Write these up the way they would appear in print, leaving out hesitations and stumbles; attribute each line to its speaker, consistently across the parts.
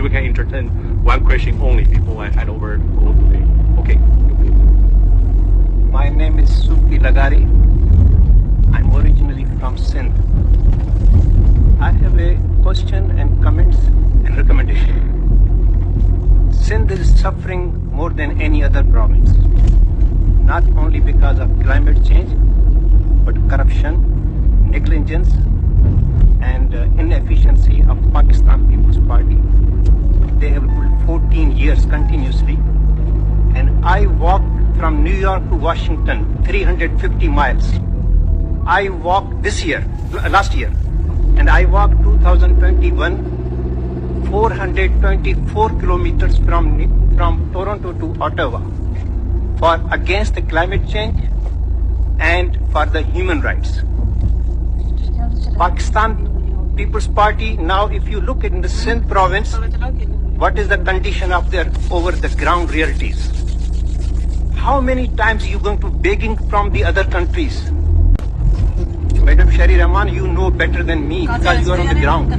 Speaker 1: we can entertain one question only before I hand over to the. Okay.
Speaker 2: My name is Sufi Lagari. I'm originally from Sindh. I have a question and comments and recommendation. Sindh is suffering more than any other province, not only because of climate change, but corruption, negligence, and inefficiency of Pakistan People's Party. They have ruled 14 years continuously, and I walked from New York to Washington 350 miles. I walked last year, and I walked 2021 424 kilometers from Toronto to Ottawa for against the climate change and for the human rights. Pakistan People's Party, now if you look in the Sindh province, what is the condition of their over the ground realities? How many times are you going to begging from the other countries? Madam Rehman, you know better than me because you are on the ground.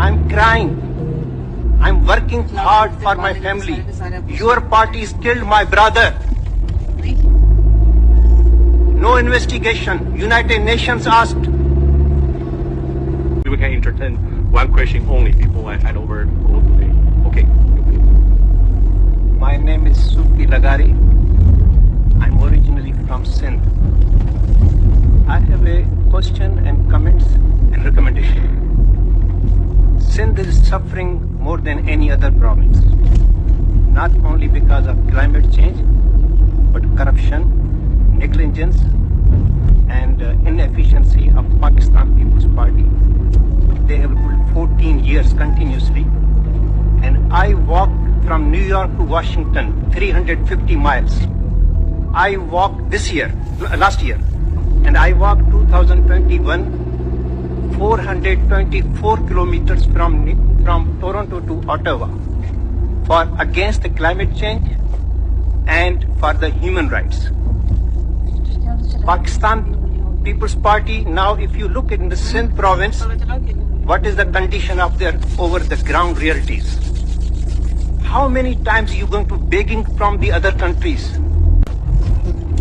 Speaker 2: I'm crying. I'm working hard for my family. Your parties killed my brother. No investigation. United Nations asked.
Speaker 1: We can entertain one question only before I hand over to the. Okay.
Speaker 2: My name is Sufi Lagari. I'm originally from Sindh. I have a question and comments and recommendation. Sindh is suffering more than any other province, not only because of climate change, but corruption, negligence, and inefficiency of Pakistan People's Party. They have ruled 14 years continuously, and I walked from New York to Washington 350 miles. I walked last year, and I walked 2021 424 kilometers from Toronto to Ottawa for against the climate change and for the human rights. Pakistan People's Party, now if you look in the Sindh province, what is the condition of their over the ground realities? How many times are you going to begging from the other countries?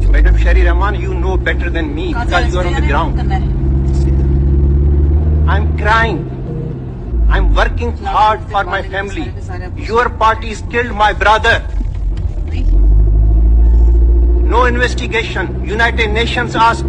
Speaker 2: Madam Rehman, you know better than me because you are on the ground. I'm crying. I'm working hard for my family. Your parties killed my brother. No investigation. United Nations asked.